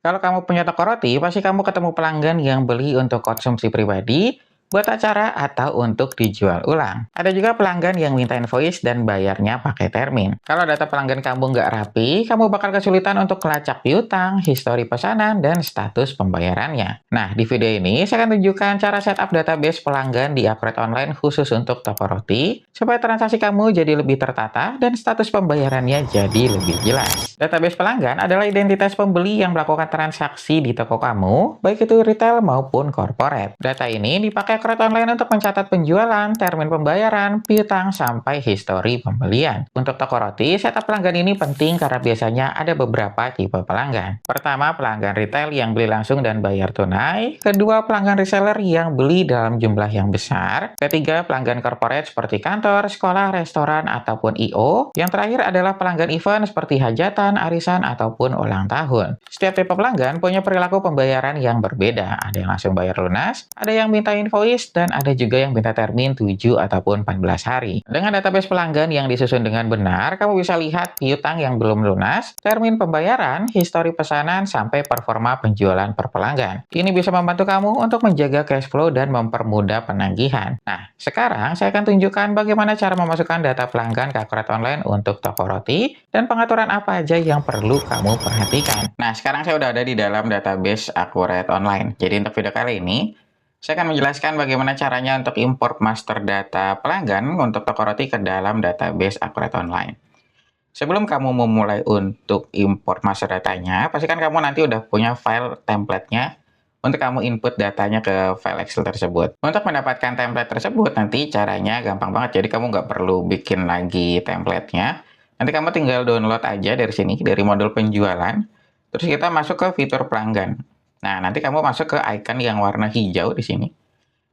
Kalau kamu punya toko roti, pasti kamu ketemu pelanggan yang beli untuk konsumsi pribadi, buat acara, atau untuk dijual ulang. Ada juga pelanggan yang minta invoice dan bayarnya pakai termin. Kalau data pelanggan kamu nggak rapi, kamu bakal kesulitan untuk melacak piutang, histori pesanan, dan status pembayarannya. Nah, di video ini saya akan tunjukkan cara setup database pelanggan di Upgrade Online khusus untuk toko roti, supaya transaksi kamu jadi lebih tertata dan status pembayarannya jadi lebih jelas. Database pelanggan adalah identitas pembeli yang melakukan transaksi di toko kamu, baik itu retail maupun corporate. Data ini dipakai Upgrade Online untuk mencatat penjualan, termin pembayaran, piutang, sampai histori pembelian. Untuk toko roti, setup pelanggan ini penting karena biasanya ada beberapa tipe pelanggan. Pertama, pelanggan retail yang beli langsung dan bayar tunai. Kedua, pelanggan reseller yang beli dalam jumlah yang besar. Ketiga, pelanggan corporate seperti kantor, sekolah, restoran, ataupun I.O. Yang terakhir adalah pelanggan event seperti hajatan, arisan, ataupun ulang tahun. Setiap tipe pelanggan punya perilaku pembayaran yang berbeda. Ada yang langsung bayar lunas, ada yang minta invoice, dan ada juga yang minta termin 7 ataupun 14 hari. Dengan database pelanggan yang disusun dengan benar, kamu bisa lihat piutang yang belum lunas, termin pembayaran, histori pesanan, sampai performa penjualan per pelanggan. Ini bisa membantu kamu untuk menjaga cash flow dan mempermudah penagihan. Nah, sekarang saya akan tunjukkan bagaimana cara memasukkan data pelanggan ke Upgrade Online untuk toko roti dan pengaturan apa aja yang perlu kamu perhatikan. Nah, sekarang saya udah ada di dalam database Upgrade Online. Jadi untuk video kali ini, saya akan menjelaskan bagaimana caranya untuk import master data pelanggan untuk toko roti ke dalam database Upgrade Online. Sebelum kamu memulai untuk import master datanya, pastikan kamu nanti udah punya file template-nya untuk kamu input datanya ke file Excel tersebut. Untuk mendapatkan template tersebut, nanti caranya gampang banget. Jadi kamu nggak perlu bikin lagi template-nya. Nanti kamu tinggal download aja dari sini, dari modul penjualan. Terus kita masuk ke fitur pelanggan. Nah, nanti kamu masuk ke icon yang warna hijau di sini.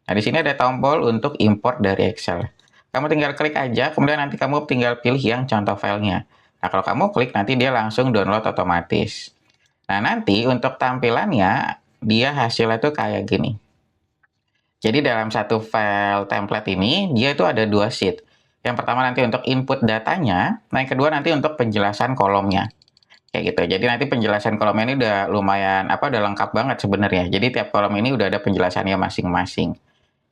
Nah, di sini ada tombol untuk import dari Excel. Kamu tinggal klik aja, kemudian nanti kamu tinggal pilih yang contoh filenya. Nah, kalau kamu klik, nanti dia langsung download otomatis. Nah, nanti untuk tampilannya, dia hasilnya tuh kayak gini. Jadi dalam satu file template ini, dia itu ada dua sheet. Yang pertama nanti untuk input datanya, nah yang kedua nanti untuk penjelasan kolomnya. Kayak gitu. Jadi nanti penjelasan kolom ini udah lumayan, udah lengkap banget sebenarnya. Jadi tiap kolom ini udah ada penjelasannya masing-masing.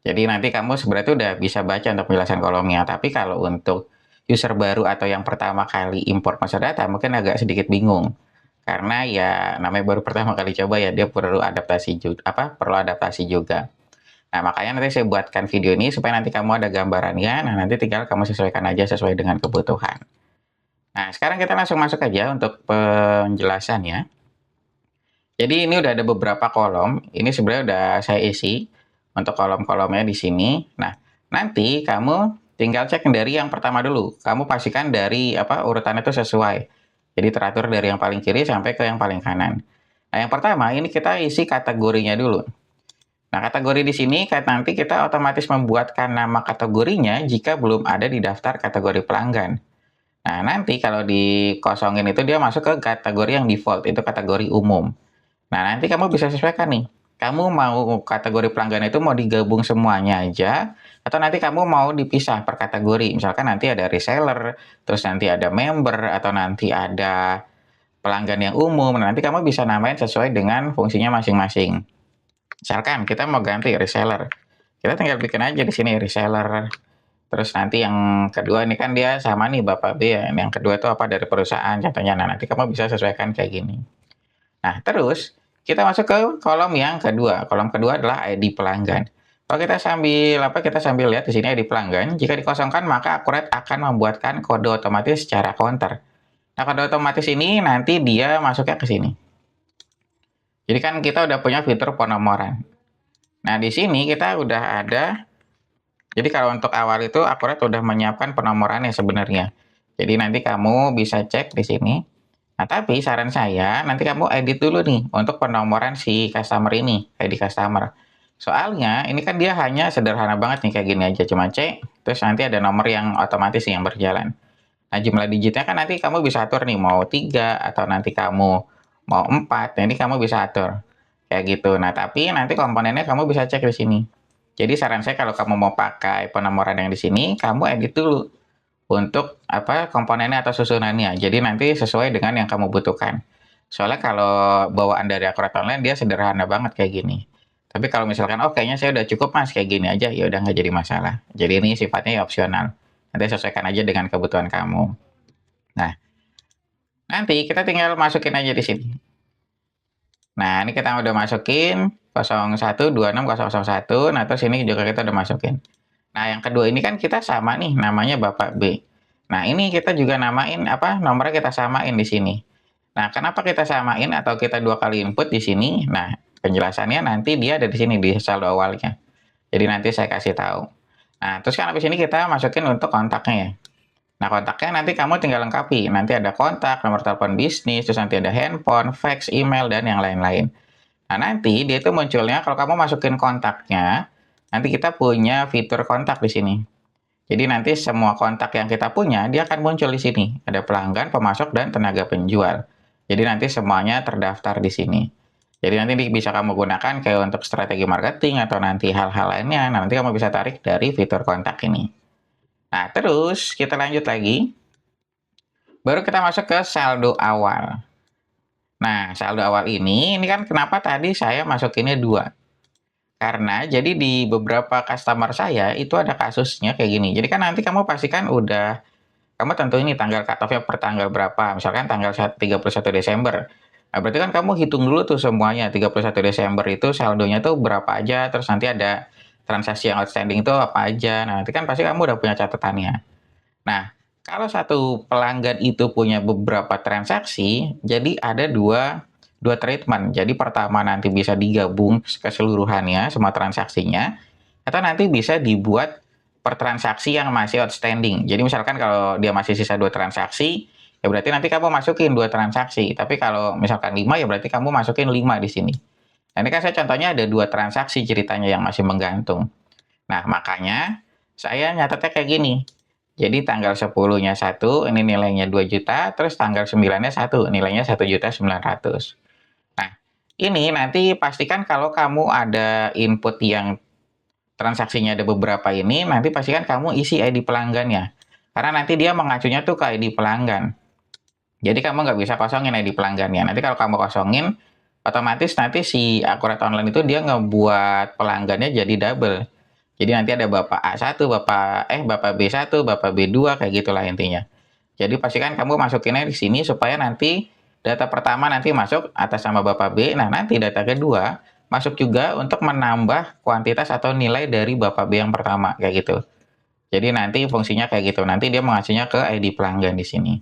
Jadi nanti kamu sebenarnya udah bisa baca untuk penjelasan kolomnya. Tapi kalau untuk user baru atau yang pertama kali import master data, mungkin agak sedikit bingung. Karena ya namanya baru pertama kali coba ya, dia perlu adaptasi juga, perlu adaptasi juga. Nah, makanya nanti saya buatkan video ini supaya nanti kamu ada gambarannya. Nah, nanti tinggal kamu sesuaikan aja sesuai dengan kebutuhan. Nah, sekarang kita langsung masuk aja untuk penjelasannya. Jadi ini udah ada beberapa kolom. Ini sebenarnya udah saya isi untuk kolom-kolomnya di sini. Nah, nanti kamu tinggal cek dari yang pertama dulu. Kamu pastikan dari urutannya itu sesuai. Jadi teratur dari yang paling kiri sampai ke yang paling kanan. Nah, yang pertama ini kita isi kategorinya dulu. Nah, kategori di sini nanti kita otomatis membuatkan nama kategorinya jika belum ada di daftar kategori pelanggan. Nah, nanti kalau dikosongin itu dia masuk ke kategori yang default, itu kategori umum. Nah, nanti kamu bisa sesuaikan nih. Kamu mau kategori pelanggan itu mau digabung semuanya aja, atau nanti kamu mau dipisah per kategori. Misalkan nanti ada reseller, terus nanti ada member, atau nanti ada pelanggan yang umum. Nah, nanti kamu bisa namain sesuai dengan fungsinya masing-masing. Misalkan kita mau ganti reseller. Kita tinggal bikin aja di sini reseller. Terus nanti yang kedua ini kan dia sama nih Bapak B ya. Yang kedua itu dari perusahaan contohnya. Nah, nanti kamu bisa sesuaikan kayak gini. Nah, terus kita masuk ke kolom yang kedua. Kolom kedua adalah ID pelanggan. Kalau kita sambil lihat di sini ID pelanggan, jika dikosongkan maka Accurate akan membuatkan kode otomatis secara counter. Nah, kode otomatis ini nanti dia masuknya ke sini. Jadi kan kita udah punya fitur penomoran. Nah, di sini kita udah ada. Jadi kalau untuk awal itu Accurate udah menyiapkan penomorannya sebenarnya. Jadi nanti kamu bisa cek di sini. Nah, tapi saran saya nanti kamu edit dulu nih untuk penomoran si customer ini, ID customer. Soalnya ini kan dia hanya sederhana banget nih kayak gini aja, cuma C, terus nanti ada nomor yang otomatis yang berjalan. Nah, jumlah digitnya kan nanti kamu bisa atur nih mau 3 atau nanti kamu mau 4. Jadi kamu bisa atur kayak gitu. Nah, tapi nanti komponennya kamu bisa cek di sini. Jadi saran saya kalau kamu mau pakai penomoran yang di sini, kamu edit dulu untuk komponennya atau susunannya. Jadi nanti sesuai dengan yang kamu butuhkan. Soalnya kalau bawaan dari Akurat Online dia sederhana banget kayak gini. Tapi kalau misalkan, oh kayaknya saya udah cukup mas kayak gini aja, ya udah nggak jadi masalah. Jadi ini sifatnya ya opsional. Nanti sesuaikan aja dengan kebutuhan kamu. Nah, nanti kita tinggal masukin aja di sini. Nah, ini kita udah masukin 0126.001. Nah, terus ini juga kita udah masukin. Nah, yang kedua ini kan kita sama nih, namanya Bapak B. Nah, ini kita juga namain apa? Nomornya kita samain di sini. Nah, kenapa kita samain atau kita dua kali input di sini? Nah, penjelasannya nanti dia ada di sini di saldo awalnya. Jadi nanti saya kasih tahu. Nah, terus kan habis ini kita masukin untuk kontaknya ya. Nah, kontaknya nanti kamu tinggal lengkapi. Nanti ada kontak, nomor telepon bisnis, terus nanti ada handphone, fax, email, dan yang lain-lain. Nah, nanti dia itu munculnya kalau kamu masukin kontaknya, nanti kita punya fitur kontak di sini. Jadi nanti semua kontak yang kita punya, dia akan muncul di sini. Ada pelanggan, pemasok, dan tenaga penjual. Jadi nanti semuanya terdaftar di sini. Jadi nanti bisa kamu gunakan kayak untuk strategi marketing atau nanti hal-hal lainnya. Nah, nanti kamu bisa tarik dari fitur kontak ini. Nah, terus kita lanjut lagi. Baru kita masuk ke saldo awal. Nah, saldo awal ini kan kenapa tadi saya masukinnya 2? Karena jadi di beberapa customer saya itu ada kasusnya kayak gini. Jadi kan nanti kamu pastikan udah, kamu tentu ini tanggal cut off-nya per tanggal berapa. Misalkan tanggal 31 Desember. Nah, berarti kan kamu hitung dulu tuh semuanya. 31 Desember itu saldonya tuh berapa aja. Terus nanti ada transaksi yang outstanding itu apa aja. Nah, nanti kan pasti kamu udah punya catatannya. Nah, kalau satu pelanggan itu punya beberapa transaksi, jadi ada dua treatment. Jadi pertama nanti bisa digabung keseluruhannya, semua transaksinya, atau nanti bisa dibuat per transaksi yang masih outstanding. Jadi misalkan kalau dia masih sisa 2 transaksi, ya berarti nanti kamu masukin 2 transaksi. Tapi kalau misalkan 5, ya berarti kamu masukin 5 di sini. Nah, ini kan saya contohnya ada 2 transaksi ceritanya yang masih menggantung. Nah, makanya saya nyatetnya kayak gini. Jadi tanggal 10-nya 1, ini nilainya 2 juta, terus tanggal 9-nya 1, nilainya 1.900.000. Nah, ini nanti pastikan kalau kamu ada input yang transaksinya ada beberapa ini, nanti pastikan kamu isi ID pelanggannya. Karena nanti dia mengacunya tuh ke ID pelanggan. Jadi kamu nggak bisa kosongin ID pelanggannya. Nanti kalau kamu kosongin, otomatis nanti si Akurat Online itu dia ngebuat pelanggannya jadi double. Jadi nanti ada Bapak A1, Bapak B1, Bapak B2, kayak gitulah intinya. Jadi pastikan kamu masukinnya di sini supaya nanti data pertama nanti masuk atas nama Bapak B. Nah, nanti data kedua masuk juga untuk menambah kuantitas atau nilai dari Bapak B yang pertama, kayak gitu. Jadi nanti fungsinya kayak gitu. Nanti dia mengasihnya ke ID pelanggan di sini.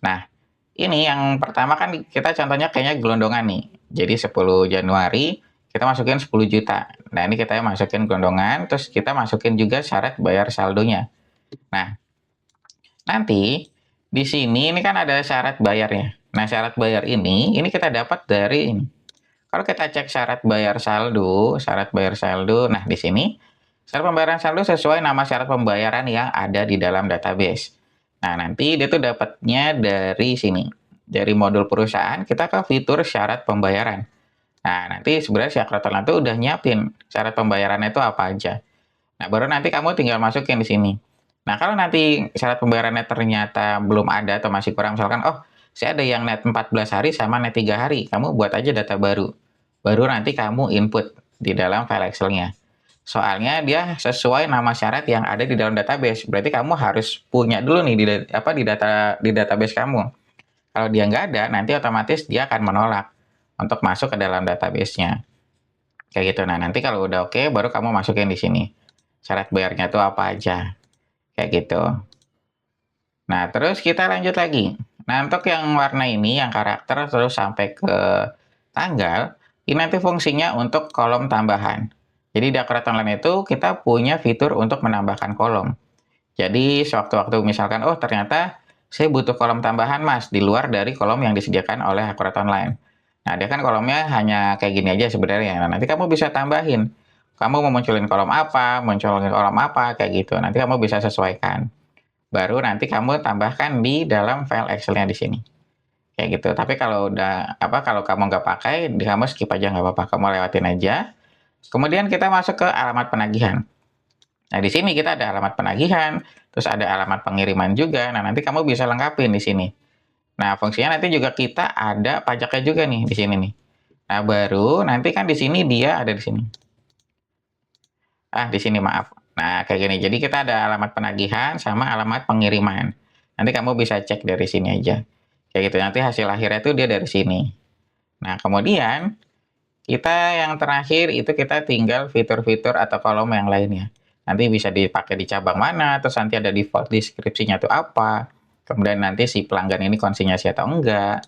Nah, ini yang pertama kan kita contohnya kayaknya gelondongan nih. Jadi 10 Januari kita masukin 10 juta. Nah, ini kita masukin gelondongan, terus kita masukin juga syarat bayar saldonya. Nah, nanti di sini ini kan ada syarat bayarnya. Nah, syarat bayar ini kita dapat dari ini. Kalau kita cek syarat bayar saldo, nah di sini syarat pembayaran saldo sesuai nama syarat pembayaran yang ada di dalam database. Nah, nanti dia tuh dapatnya dari sini. Dari modul perusahaan, kita ke fitur syarat pembayaran. Nah, nanti sebenarnya si Akurat Online tuh udah nyiapin syarat pembayarannya itu apa aja. Nah, baru nanti kamu tinggal masukin di sini. Nah, kalau nanti syarat pembayarannya ternyata belum ada atau masih kurang, misalkan, oh, saya ada yang net 14 hari sama net 3 hari, kamu buat aja data baru. Baru nanti kamu input di dalam file Excel-nya. Soalnya dia sesuai nama syarat yang ada di dalam database. Berarti kamu harus punya dulu nih di database kamu. Kalau dia nggak ada, nanti otomatis dia akan menolak untuk masuk ke dalam database-nya. Kayak gitu. Nah, nanti kalau udah oke, baru kamu masukin di sini. Syarat bayarnya tuh apa aja. Kayak gitu. Nah, terus kita lanjut lagi. Nah, untuk yang warna ini, yang karakter, terus sampai ke tanggal, ini nanti fungsinya untuk kolom tambahan. Jadi di Akurat Online itu kita punya fitur untuk menambahkan kolom. Jadi sewaktu-waktu misalkan, oh ternyata saya butuh kolom tambahan mas, di luar dari kolom yang disediakan oleh Akurat Online. Nah, dia kan kolomnya hanya kayak gini aja sebenarnya. Nah, nanti kamu bisa tambahin. Kamu mau munculin kolom apa, kayak gitu. Nanti kamu bisa sesuaikan. Baru nanti kamu tambahkan di dalam file Excel-nya di sini. Kayak gitu. Tapi kalau kalau kamu nggak pakai, kamu skip aja nggak apa-apa. Kamu lewatin aja. Kemudian kita masuk ke alamat penagihan. Nah, di sini kita ada alamat penagihan, terus ada alamat pengiriman juga. Nah, nanti kamu bisa lengkapin di sini. Nah, fungsinya nanti juga kita ada pajaknya juga nih di sini nih. Nah, baru nanti kan di sini dia ada di sini. Di sini maaf. Nah, kayak gini. Jadi kita ada alamat penagihan sama alamat pengiriman. Nanti kamu bisa cek dari sini aja. Kayak gitu. Nanti hasil akhirnya itu dia dari sini. Nah, kemudian kita yang terakhir itu kita tinggal fitur-fitur atau kolom yang lainnya. Nanti bisa dipakai di cabang mana, terus nanti ada default deskripsinya itu apa. Kemudian nanti si pelanggan ini konsinyasi atau enggak.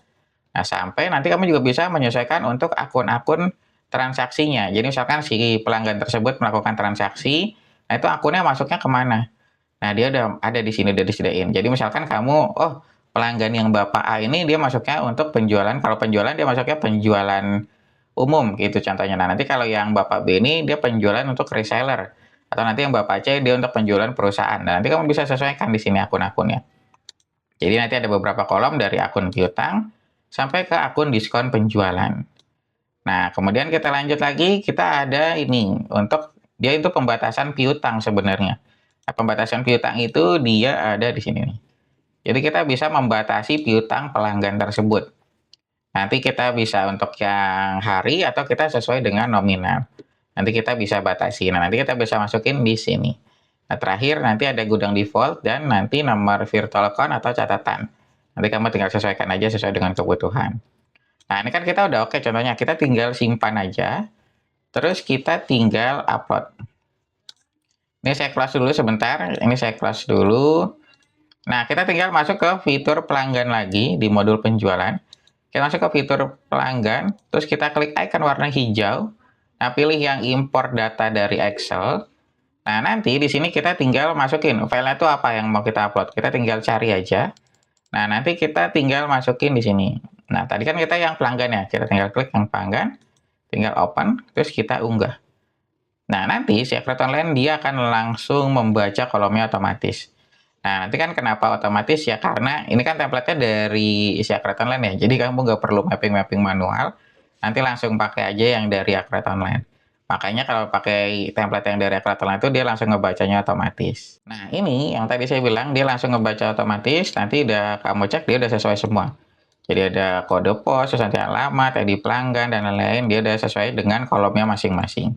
Nah, sampai nanti kamu juga bisa menyesuaikan untuk akun-akun transaksinya. Jadi misalkan si pelanggan tersebut melakukan transaksi, nah itu akunnya masuknya kemana? Nah, dia udah ada di sini, udah disediain. Jadi misalkan kamu, oh pelanggan yang Bapak A ini dia masuknya untuk penjualan, kalau penjualan dia masuknya penjualan umum gitu contohnya. Nah, nanti kalau yang Bapak B ini dia penjualan untuk reseller. Atau nanti yang Bapak C dia untuk penjualan perusahaan. Nah, nanti kamu bisa sesuaikan di sini akun-akunnya. Jadi nanti ada beberapa kolom dari akun piutang sampai ke akun diskon penjualan. Nah, kemudian kita lanjut lagi, kita ada ini untuk dia itu pembatasan piutang sebenarnya. Nah, pembatasan piutang itu dia ada di sini nih. Jadi kita bisa membatasi piutang pelanggan tersebut. Nanti kita bisa untuk yang hari atau kita sesuai dengan nominal. Nanti kita bisa batasi. Nah, nanti kita bisa masukin di sini. Nah, terakhir nanti ada gudang default dan nanti nomor virtual account atau catatan. Nanti kamu tinggal sesuaikan aja sesuai dengan kebutuhan. Nah, ini kan kita udah oke contohnya. Kita tinggal simpan aja. Terus kita tinggal upload. Ini saya close dulu sebentar. Ini saya close dulu. Nah, kita tinggal masuk ke fitur pelanggan lagi di modul penjualan. Kita masuk ke fitur pelanggan. Terus kita klik icon warna hijau. Nah, pilih yang import data dari Excel. Nah, nanti di sini kita tinggal masukin filenya itu apa yang mau kita upload. Kita tinggal cari aja. Nah, nanti kita tinggal masukin di sini. Nah, tadi kan kita yang pelanggan ya. Kita tinggal klik yang pelanggan, tinggal open, terus kita unggah. Nah, nanti si Akret Online dia akan langsung membaca kolomnya otomatis. Nah, nanti kan kenapa otomatis ya? Karena ini kan template-nya dari si Akret Online ya. Jadi kamu nggak perlu mapping-mapping manual. Nanti langsung pakai aja yang dari Akret Online. Makanya kalau pakai template yang dari Akret Online itu dia langsung ngebacanya otomatis. Nah, ini yang tadi saya bilang dia langsung ngebaca otomatis. Nanti udah kamu cek dia udah sesuai semua. Jadi ada kode pos, terus nanti alamat, ID pelanggan, dan lain-lain. Dia udah sesuai dengan kolomnya masing-masing.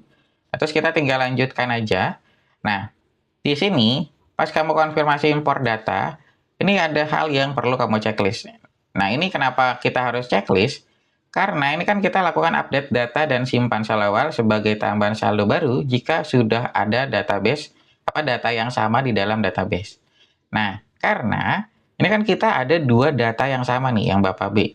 Nah, terus kita tinggal lanjutkan aja. Nah, di sini pas kamu konfirmasi impor data, ini ada hal yang perlu kamu checklist. Nah, ini kenapa kita harus checklist? Karena ini kan kita lakukan update data dan simpan saldo awal sebagai tambahan saldo baru jika sudah ada database, data yang sama di dalam database. Nah, karena ini kan kita ada dua data yang sama nih, yang Bapak B.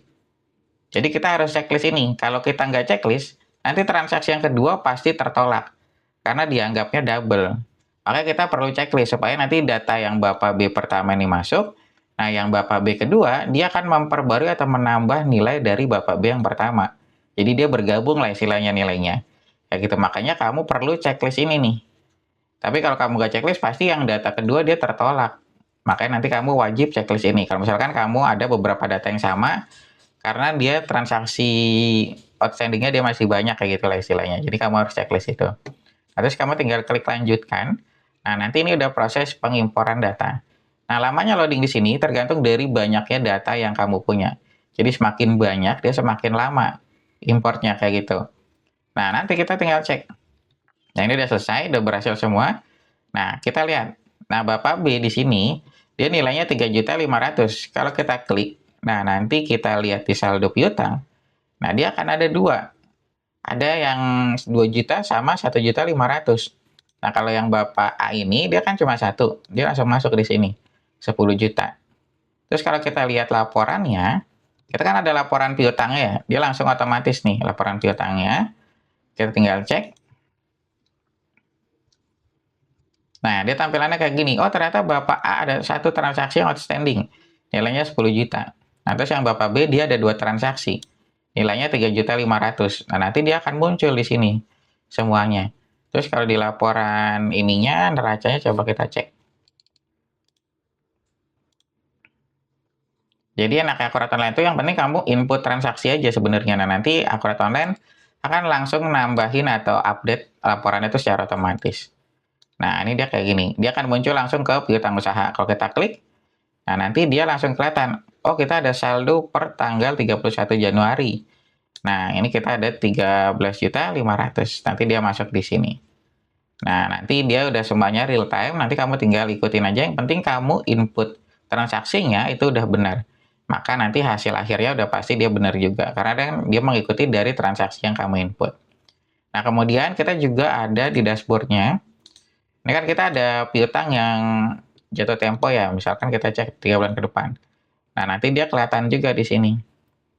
Jadi kita harus checklist ini. Kalau kita nggak checklist, nanti transaksi yang kedua pasti tertolak. Karena dianggapnya double. Makanya kita perlu checklist supaya nanti data yang Bapak B pertama ini masuk. Nah, yang Bapak B kedua, dia akan memperbarui atau menambah nilai dari Bapak B yang pertama. Jadi dia bergabung lah istilahnya nilainya. Ya gitu, makanya kamu perlu checklist ini nih. Tapi kalau kamu nggak checklist, pasti yang data kedua dia tertolak. Makanya nanti kamu wajib checklist ini. Kalau misalkan kamu ada beberapa data yang sama, karena dia transaksi outstandingnya dia masih banyak kayak gitulah istilahnya. Jadi kamu harus checklist itu. Nah, terus kamu tinggal klik lanjutkan. Nah, nanti ini udah proses pengimporan data. Nah, lamanya loading di sini tergantung dari banyaknya data yang kamu punya. Jadi semakin banyak, dia semakin lama importnya kayak gitu. Nah, nanti kita tinggal cek. Nah, ini udah selesai, udah berhasil semua. Nah, kita lihat. Nah, Bapak B di sini, dia nilainya 3.500.000. Kalau kita klik, nah nanti kita lihat di saldo piutang. Nah, dia akan ada dua. Ada yang 2 juta sama 1.500.000. Nah, kalau yang Bapak A ini, dia kan cuma satu. Dia langsung masuk di sini. 10 juta. Terus kalau kita lihat laporannya, kita kan ada laporan piutangnya ya. Dia langsung otomatis nih laporan piutangnya. Kita tinggal cek. Nah, dia tampilannya kayak gini. Oh, ternyata Bapak A ada satu transaksi yang outstanding. Nilainya 10 juta. Nah, terus yang Bapak B dia ada dua transaksi. Nilainya 3.500.000. Nah, nanti dia akan muncul di sini semuanya. Terus kalau di laporan ininya, neracanya coba kita cek. Jadi enaknya Akurat Online itu yang penting kamu input transaksi aja sebenarnya. Nah, nanti Akurat Online akan langsung nambahin atau update laporan itu secara otomatis. Nah, ini dia kayak gini. Dia akan muncul langsung ke piutang usaha. Kalau kita klik, nah nanti dia langsung kelihatan. oh kita ada saldo per tanggal 31 Januari. Nah, ini kita ada 13.500.000. Nanti dia masuk di sini. Nah, nanti dia udah semuanya real time, nanti kamu tinggal ikutin aja. Yang penting kamu input transaksinya itu udah benar. Maka nanti hasil akhirnya udah pasti dia benar juga. Karena kan dia mengikuti dari transaksi yang kamu input. Nah, kemudian kita juga ada di dashboardnya. Ini kan kita ada piutang yang jatuh tempo ya. Misalkan kita cek 3 bulan ke depan. Nah, nanti dia kelihatan juga di sini.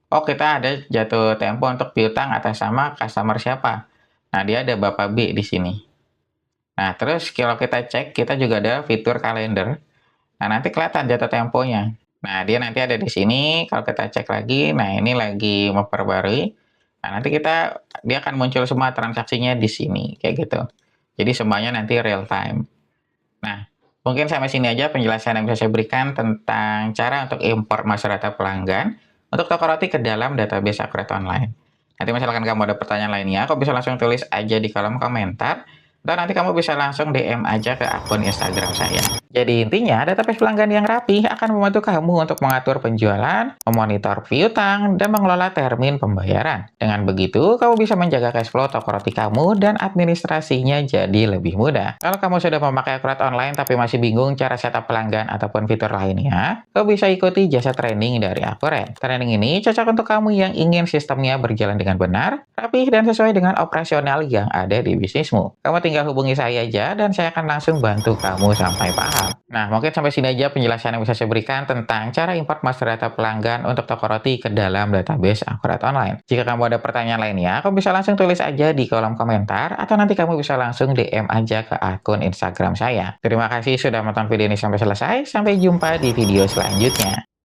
Oh, kita ada jatuh tempo untuk piutang atas nama customer siapa. Nah, dia ada Bapak B di sini. Nah, terus kalau kita cek, kita juga ada fitur kalender. Nah, nanti kelihatan jatuh temponya. Nah, dia nanti ada di sini. Kalau kita cek lagi, nah ini lagi memperbarui. Nah, nanti dia akan muncul semua transaksinya di sini, kayak gitu. Jadi semuanya nanti real time. Nah, mungkin sampai sini aja penjelasan yang bisa saya berikan tentang cara untuk import master data pelanggan untuk toko roti ke dalam database Akurat Online. Nanti misalkan kamu ada pertanyaan lainnya, kau bisa langsung tulis aja di kolom komentar. Dan nanti kamu bisa langsung DM aja ke akun Instagram saya. Jadi intinya, database pelanggan yang rapi akan membantu kamu untuk mengatur penjualan, memonitor piutang, dan mengelola termin pembayaran. Dengan begitu, kamu bisa menjaga cash flow toko roti kamu dan administrasinya jadi lebih mudah. Kalau kamu sudah memakai Akurat Online tapi masih bingung cara setup pelanggan ataupun fitur lainnya, kamu bisa ikuti jasa training dari Akurat. Training ini cocok untuk kamu yang ingin sistemnya berjalan dengan benar, rapih, dan sesuai dengan operasional yang ada di bisnismu. Kamu tinggal hubungi saya aja dan saya akan langsung bantu kamu sampai paham. Nah, mungkin sampai sini aja penjelasan yang bisa saya berikan tentang cara import master data pelanggan untuk toko roti ke dalam database Akurat Online. Jika kamu ada pertanyaan lainnya, kamu bisa langsung tulis aja di kolom komentar atau nanti kamu bisa langsung DM aja ke akun Instagram saya. Terima kasih sudah menonton video ini sampai selesai. Sampai jumpa di video selanjutnya.